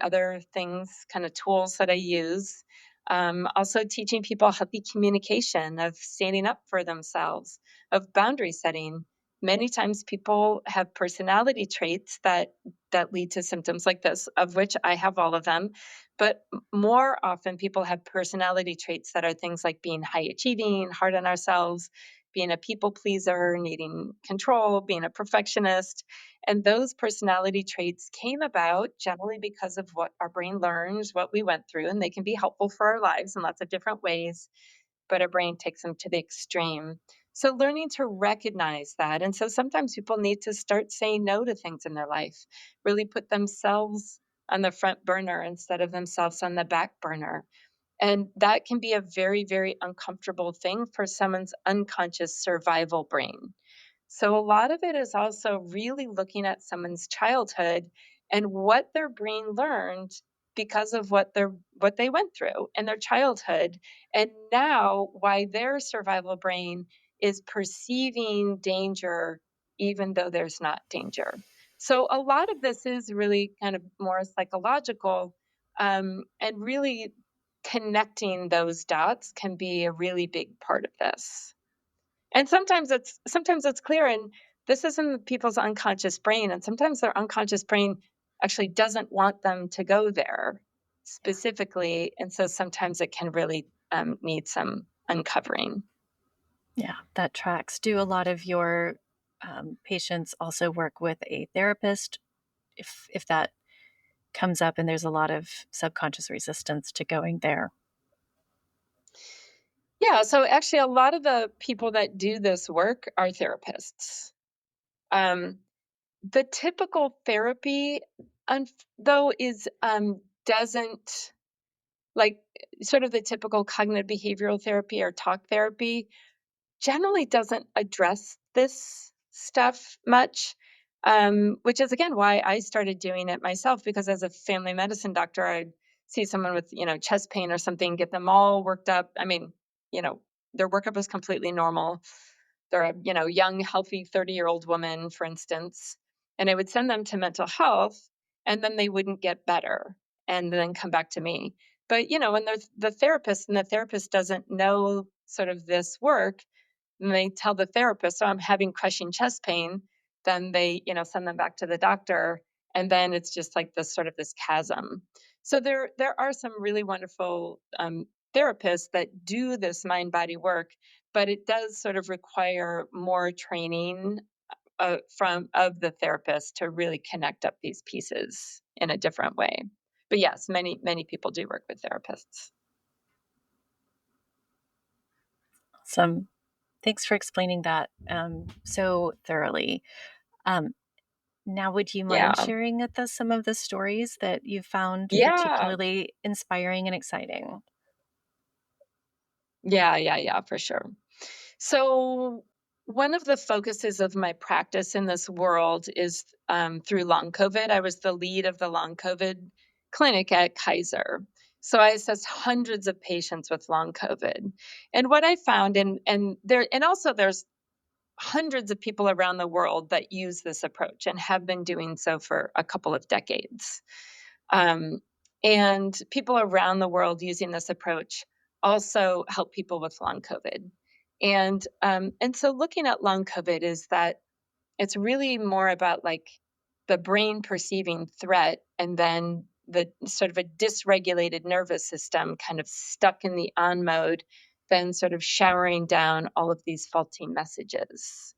other things, kind of tools that I use. Also teaching people healthy communication, of standing up for themselves, of boundary setting. many times people have personality traits that lead to symptoms like this, of which I have all of them. But more often, people have personality traits that are things like being high achieving, hard on ourselves, being a people pleaser, needing control, being a perfectionist. And those personality traits came about generally because of what our brain learns, what we went through, and they can be helpful for our lives in lots of different ways, but our brain takes them to the extreme. So, learning to recognize that. And so, sometimes people need to start saying no to things in their life, really put themselves on the front burner instead of themselves on the back burner. And that can be a very, very uncomfortable thing for someone's unconscious survival brain. So a lot of it is also really looking at someone's childhood and what their brain learned because of what they went through in their childhood, and now why their survival brain is perceiving danger even though there's not danger. So a lot of this is really kind of more psychological, and really connecting those dots can be a really big part of this. And sometimes it's clear, and this is in people's unconscious brain, and sometimes their unconscious brain actually doesn't want them to go there Yeah. specifically, and so sometimes it can really need some uncovering. Yeah, that tracks. Do a lot of your patients also work with a therapist if that comes up and there's a lot of subconscious resistance to going there? Yeah, so actually, a lot of the people that do this work are therapists. Um, the typical therapy, though, is doesn't like sort of the typical cognitive behavioral therapy or talk therapy generally doesn't address this stuff much, which is again why I started doing it myself. Because as a family medicine doctor, I'd see someone with chest pain or something, get them all worked up. I mean, you know, their workup is completely normal. They're a young, healthy 30-year-old woman, for instance, and I would send them to mental health, and then they wouldn't get better, and then come back to me. But when they're the therapist, and the therapist doesn't know sort of this work, and they tell the therapist, "So I'm having crushing chest pain," then they, send them back to the doctor, and then it's just like this chasm. So there are some really wonderful therapists that do this mind body work, but it does sort of require more training from of the therapist to really connect up these pieces in a different way. But yes, many people do work with therapists. Some Thanks for explaining that so thoroughly. Um, Now, would you mind Yeah. sharing with us some of the stories that you found Yeah. particularly inspiring and exciting? Yeah, for sure. So, one of the focuses of my practice in this world is through long COVID. I was the lead of the long COVID clinic at Kaiser. So I assessed hundreds of patients with long COVID. And what I found, and also there's hundreds of people around the world that use this approach and have been doing so for a couple of decades. Um, and people around the world using this approach also help people with long COVID. And so looking at long COVID is that it's really more about like the brain perceiving threat, and then the sort of a dysregulated nervous system kind of stuck in the on mode, then sort of showering down all of these faulty messages.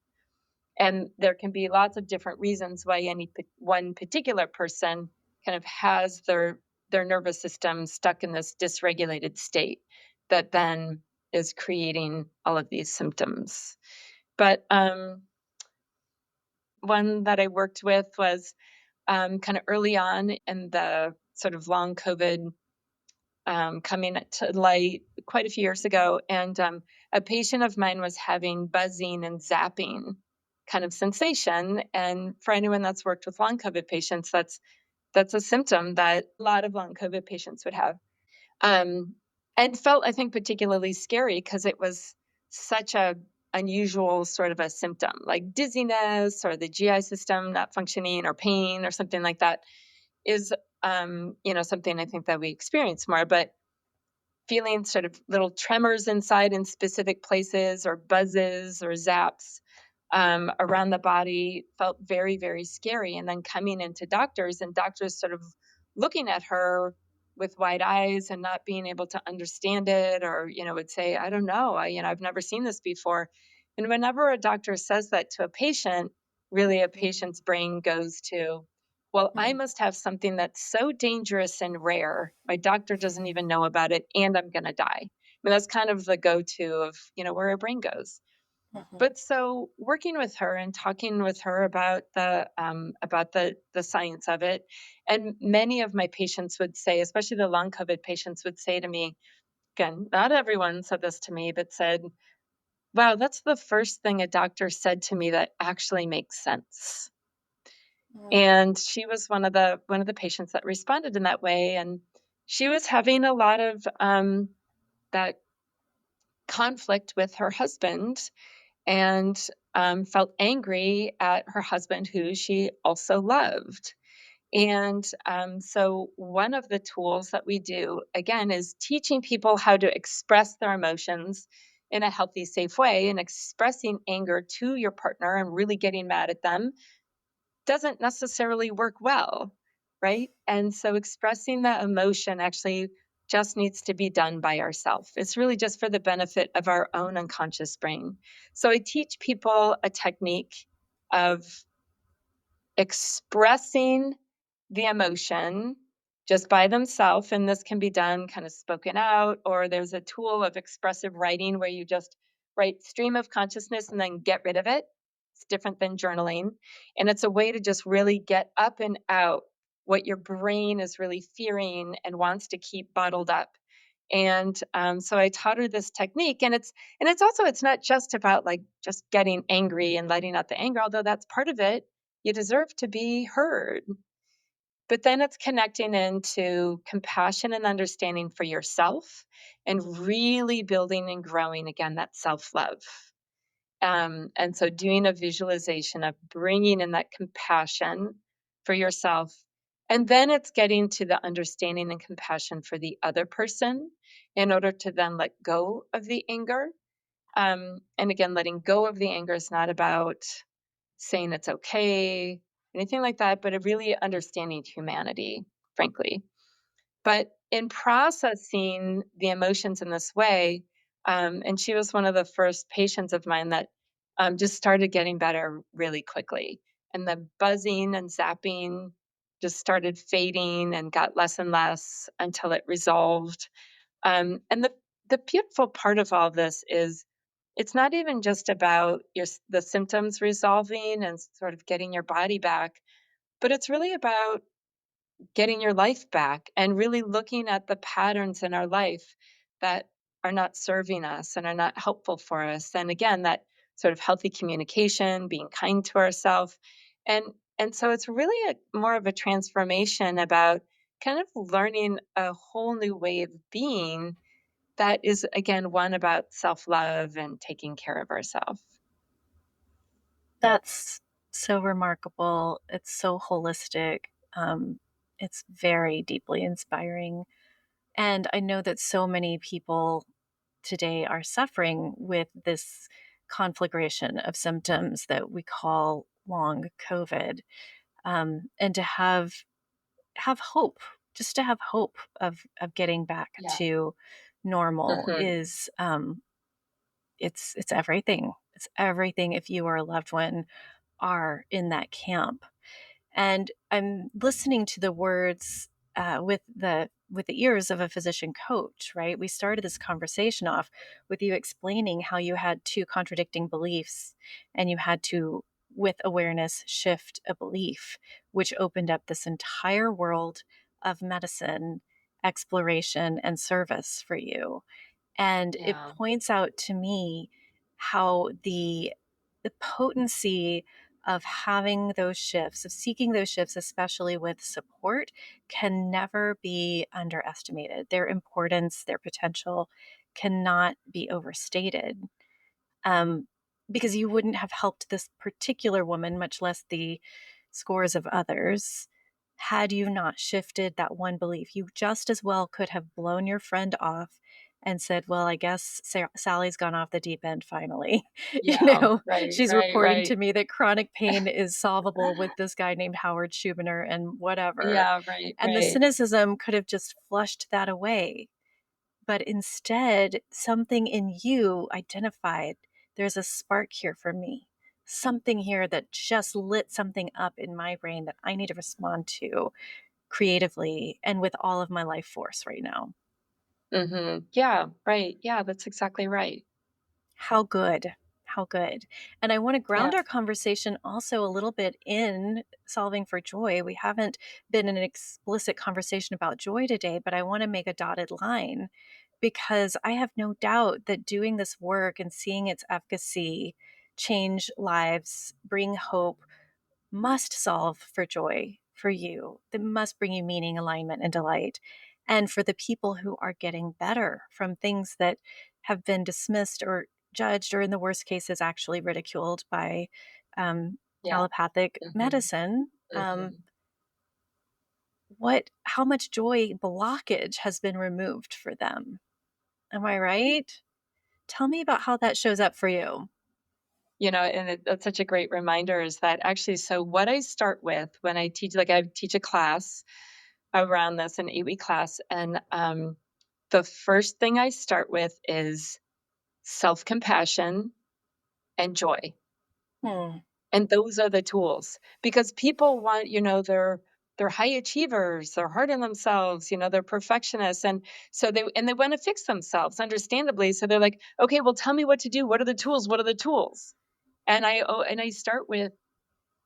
And there can be lots of different reasons why one particular person kind of has their nervous system stuck in this dysregulated state that then is creating all of these symptoms. But one that I worked with was kind of early on in the sort of long COVID coming to light quite a few years ago. And a patient of mine was having buzzing and zapping kind of sensation. And for anyone that's worked with long COVID patients, that's a symptom that a lot of long COVID patients would have. Um, and felt, I think, particularly scary because it was such a unusual sort of a symptom, like dizziness or the GI system not functioning or pain or something like that is something I think that we experience more. But feeling sort of little tremors inside in specific places or buzzes or zaps, around the body felt very, very scary. And then coming into doctors and doctors sort of looking at her with wide eyes and not being able to understand it, or, would say, I don't know, I've never seen this before. And whenever a doctor says that to a patient, really a patient's brain goes to, well, I Mhm. must have something that's so dangerous and rare. My doctor doesn't even know about it, and I'm going to die. I mean, that's kind of the go to of, where our brain goes. Mhm. But so working with her and talking with her about the science of it, and many of my patients would say, especially the long COVID patients, would say to me, again, not everyone said this to me, but said, "Wow, that's the first thing a doctor said to me that actually makes sense." Mm. And she was one of the patients that responded in that way, and she was having a lot of that conflict with her husband, and felt angry at her husband, who she also loved. And so, one of the tools that we do, again, is teaching people how to express their emotions in a healthy, safe way. And expressing anger to your partner and really getting mad at them doesn't necessarily work well, right? And so, expressing that emotion actually just needs to be done by ourselves. It's really just for the benefit of our own unconscious brain. So, I teach people a technique of expressing the emotion just by themselves. And this can be done kind of spoken out, or there's a tool of expressive writing where you just write stream of consciousness and then get rid of it. It's different than journaling. And it's a way to just really get up and out what your brain is really fearing and wants to keep bottled up. And so I taught her this technique, and it's not just about like just getting angry and letting out the anger, although that's part of it. You deserve to be heard. But then it's connecting into compassion and understanding for yourself, and really building and growing again that self love. And so doing a visualization of bringing in that compassion for yourself. And then it's getting to the understanding and compassion for the other person in order to then let go of the anger. And again, letting go of the anger is not about saying it's okay, anything like that, but of really understanding humanity, frankly. But in processing the emotions in this way, and she was one of the first patients of mine that just started getting better really quickly. And the buzzing and zapping just started fading and got less and less until it resolved. And the beautiful part of all this is it's not even just about the symptoms resolving and sort of getting your body back, but it's really about getting your life back and really looking at the patterns in our life that are not serving us and are not helpful for us. And again, that sort of healthy communication, being kind to ourselves. And and so it's really more of a transformation about kind of learning a whole new way of being that is, again, one about self-love and taking care of ourselves. That's so remarkable. It's so holistic. It's very deeply inspiring. And I know that so many people today are suffering with this conflagration of symptoms that we call long COVID. And to have hope, just to have hope of getting back Yeah. to normal Mhm. is it's everything. It's everything if you or a loved one are in that camp. And I'm listening to the words with the ears of a physician coach, right? We started this conversation off with you explaining how you had two contradicting beliefs and you had to, with awareness, shift a belief, which opened up this entire world of medicine, exploration, and service for you. And it Yeah. points out to me how the potency of having those shifts, of seeking those shifts, especially with support, can never be underestimated. Their importance, their potential cannot be overstated. Um, because you wouldn't have helped this particular woman, much less the scores of others, had you not shifted that one belief. You just as well could have blown your friend off and said, well, I guess Sally's gone off the deep end finally. Yeah, right, She's right, reporting to right. me that chronic pain is solvable with this guy named Howard Schubiner and whatever. Yeah, right, And the right. cynicism could have just flushed that away. But instead, something in you identified there's a spark here for me. Something here that just lit something up in my brain that I need to respond to creatively and with all of my life force right now. Mhm. Yeah, right. Yeah, that's exactly right. How good. How good. And I want to Yeah. ground our conversation also a little bit in solving for joy. We haven't been in an explicit conversation about joy today, but I want to make a dotted line because I have no doubt that doing this work and seeing its efficacy change lives, bring hope, must solve for joy for you, that must bring you meaning, alignment, and delight. And for the people who are getting better from things that have been dismissed or judged, or in the worst cases, actually ridiculed by Yeah. allopathic Mhm. medicine. Mhm. How much joy blockage has been removed for them? Am I right? Tell me about how that shows up for you. And that's such a great reminder is that actually so what I start with when I teach like, I teach a class around this, an 8-week class, and, the first thing I start with is self-compassion and joy. Hmm. And those are the tools because people want, they're high achievers, they're hard on themselves, they're perfectionists. And so they want to fix themselves, understandably. So they're like, okay, well, tell me what to do. What are the tools? What are the tools? And I start with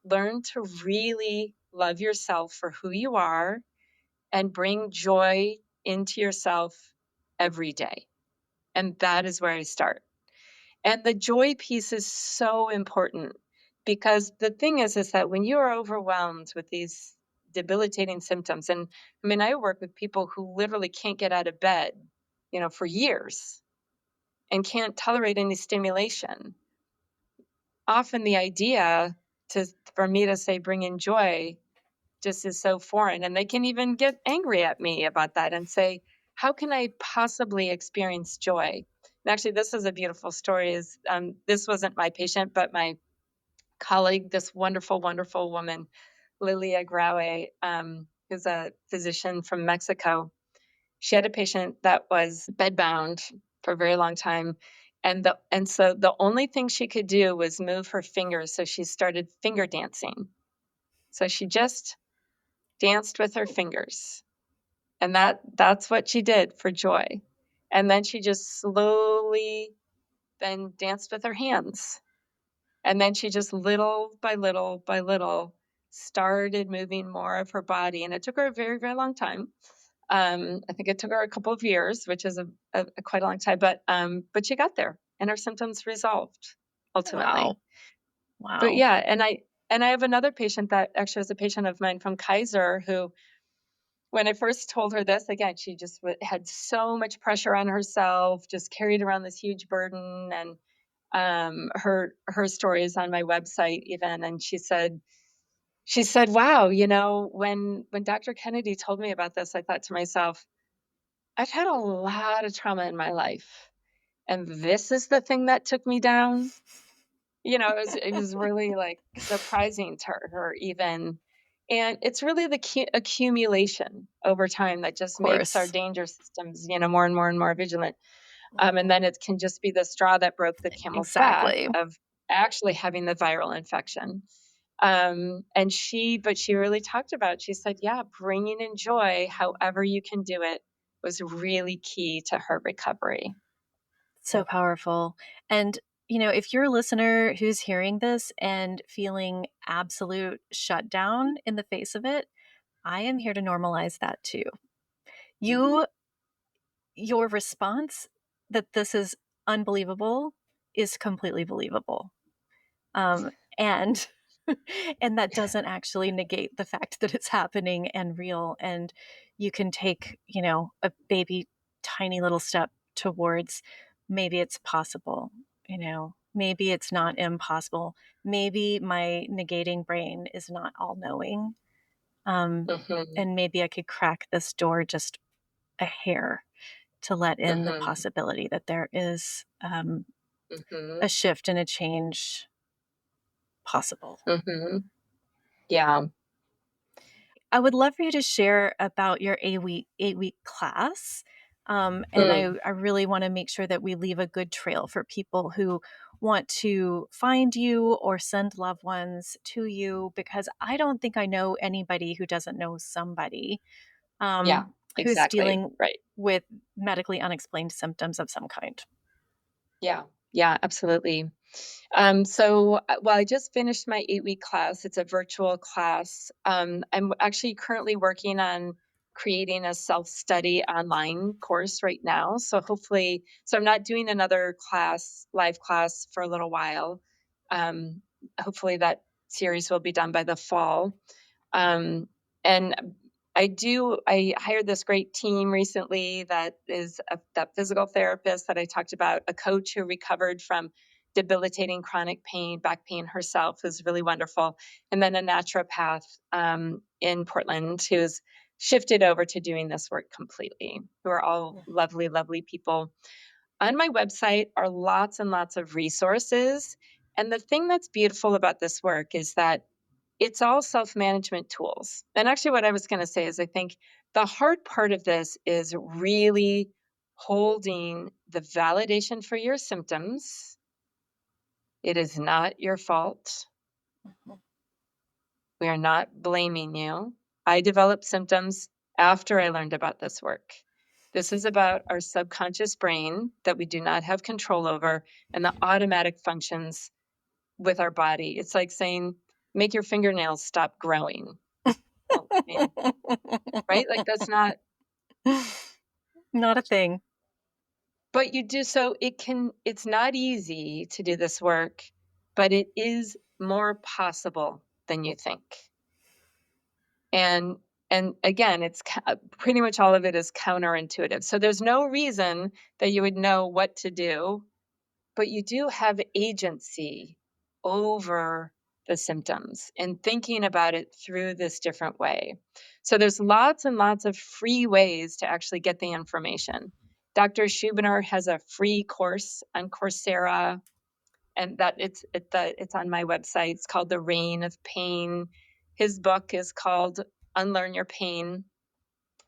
learn to really love yourself for who you are and bring joy into yourself every day. And that is where I start. And the joy piece is so important because the thing is that when you are overwhelmed with these debilitating symptoms, and I mean, I work with people who literally can't get out of bed, for years and can't tolerate any stimulation. Often the idea for me to say bring in joy just is so foreign. And they can even get angry at me about that and say, how can I possibly experience joy? And actually, this is a beautiful story. Is This wasn't my patient, but my colleague, this wonderful, wonderful woman, Lilia Graue, who's a physician from Mexico. She had a patient that was bedbound for a very long time. And so the only thing she could do was move her fingers. So she started finger dancing. So she just danced with her fingers. And that's what she did for joy. And then she just slowly then danced with her hands. And then she just little by little by little started moving more of her body. And it took her a very, very long time. I think it took her a couple of years, which is a quite a long time, but she got there and her symptoms resolved ultimately. Wow. But Wow. yeah, and I have another patient that actually was a patient of mine from Kaiser who when I first told her this, again, she just had so much pressure on herself, just carried around this huge burden. And her story is on my website even. And she said, "Wow, when Dr. Kennedy told me about this, I thought to myself, I've had a lot of trauma in my life, and this is the thing that took me down." It was really, like, surprising to her even, and it's really the accumulation over time that Of just makes our course. danger systems, more and more and more vigilant, and Mhm. then it can just be the straw that broke the camel's back Exactly. of actually having the viral infection, but she really talked about she said, "Yeah, bringing in joy however you can do it was really key to her recovery." So powerful. And, if you're a listener who's hearing this and feeling absolute shutdown in the face of it, I am here to normalize that too. You, your response that this is unbelievable is completely believable. Um, and and that doesn't actually negate the fact that it's happening and real. And you can take, a baby, tiny little step towards maybe it's possible, maybe it's not impossible. Maybe my negating brain is not all knowing. Um, Mhm. and maybe I could crack this door just a hair to let in the Mhm. possibility that there is a Mhm. shift and a change possible. Mhm. Yeah. I would love for you to share about your 8-week class. And Mm. I really want to make sure that we leave a good trail for people who want to find you or send loved ones to you, because I don't think I know anybody who doesn't know somebody Yeah, who's exactly. dealing Right. with medically unexplained symptoms of some kind. Yeah. Yeah, absolutely. Well, I just finished my 8-week class. It's a virtual class. I'm actually currently working on creating a self-study online course right now. So I'm not doing another live class for a little while. Um, Hopefully that series will be done by the fall. Um, and I hired this great team recently that physical therapist that I talked about, a coach who recovered from debilitating chronic pain, back pain herself, who's really wonderful, and then a naturopath in Portland who's shifted over to doing this work completely, who are all lovely, lovely people. On my website are lots and lots of resources. And the thing that's beautiful about this work is that it's all self management tools. And actually, what I was going to say is I think the hard part of this is really holding the validation for your symptoms. It is not your fault. We are not blaming you. I developed symptoms after I learned about this work. This is about our subconscious brain that we do not have control over and the automatic functions with our body. It's like saying, make your fingernails stop growing. Well, I mean, right? Like that's not, Not a thing. but you do so it's not easy to do this work, but it is more possible than you think. And and again, pretty much all of it is counterintuitive. So there's no reason that you would know what to do, but you do have agency over the symptoms and thinking about it through this different way. So there's lots and lots of free ways to actually get the information. Dr. Schubiner has a free course on Coursera, and it's on my website. It's called The Reign of Pain. His book is called Unlearn Your Pain.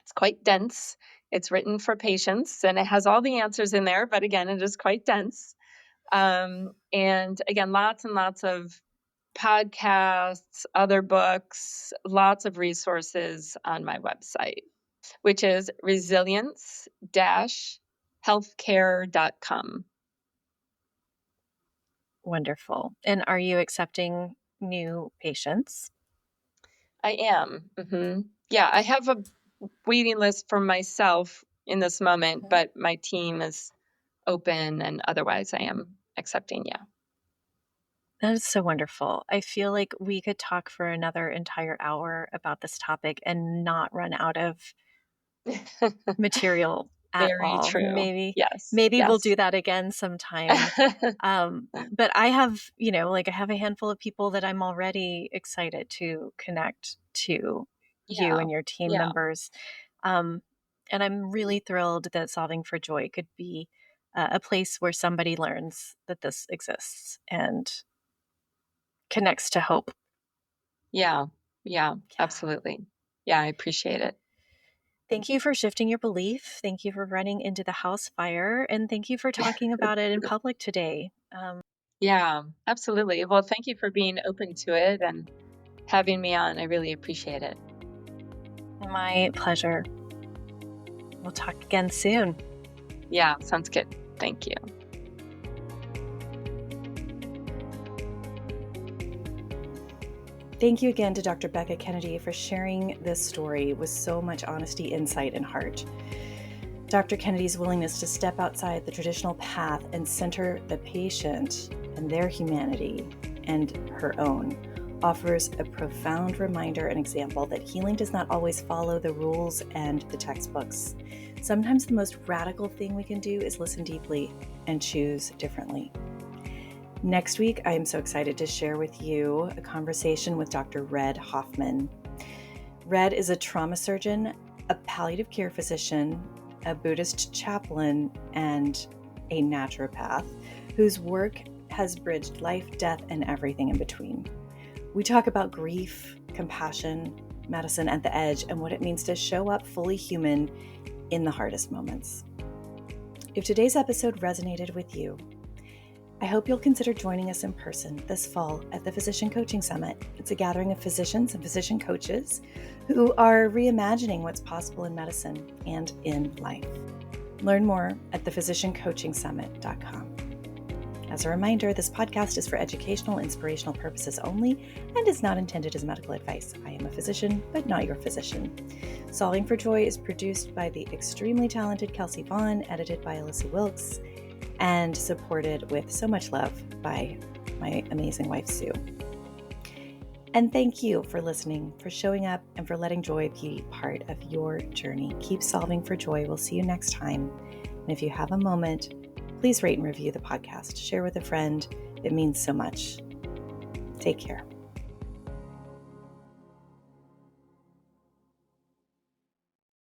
It's quite dense. It's written for patients and it has all the answers in there, but again, it is quite dense. And again, lots and lots of podcasts, other books, lots of resources on my website, which is resilience-healthcare.com. Wonderful. And are you accepting new patients? I am. Yeah, I have a waiting list for myself in this moment, Mhm. but my team is open and otherwise I am accepting, yeah. That is so wonderful. I feel like we could talk for another entire hour about this topic and not run out of material at Very all. true. Yes, Maybe we'll yes. do that again sometime. But I have, like I have a handful of people that I'm already excited to connect to you Yeah, and your team yeah, members. Um, and I'm really thrilled that Solving for Joy could be a place where somebody learns that this exists and connects to hope. yeah, yeah, Yeah. absolutely. Yeah, I appreciate it. Thank you for shifting your belief. Thank you for running into the house fire. And thank you for talking about it in public today. Yeah, absolutely. Well, thank you for being open to it and having me on. I really appreciate it. My pleasure. We'll talk again soon. Yeah, sounds good. Thank you. Thank you again to Dr. Becca Kennedy for sharing this story with so much honesty, insight, and heart. Dr. Kennedy's willingness to step outside the traditional path and center the patient and their humanity and her own offers a profound reminder and example that healing does not always follow the rules and the textbooks. Sometimes the most radical thing we can do is listen deeply and choose differently. Next week, I am so excited to share with you a conversation with Dr. Red Hoffman. Red is a trauma surgeon, a palliative care physician, a Buddhist chaplain, and a naturopath whose work has bridged life, death, and everything in between. We talk about grief, compassion, medicine at the edge, and what it means to show up fully human in the hardest moments. If today's episode resonated with you, I hope you'll consider joining us in person this fall at the Physician Coaching Summit. It's a gathering of physicians and physician coaches who are reimagining what's possible in medicine and in life. Learn more at thephysiciancoachingsummit.com. As a reminder, this podcast is for educational, inspirational purposes only and is not intended as medical advice. I am a physician, but not your physician. Solving for Joy is produced by the extremely talented Kelsey Vaughn, edited by Alyssa Wilkes, and supported with so much love by my amazing wife, Sue. And thank you for listening, for showing up, and for letting joy be part of your journey. Keep solving for joy. We'll see you next time. And if you have a moment, please rate and review the podcast. Share with a friend. It means so much. Take care.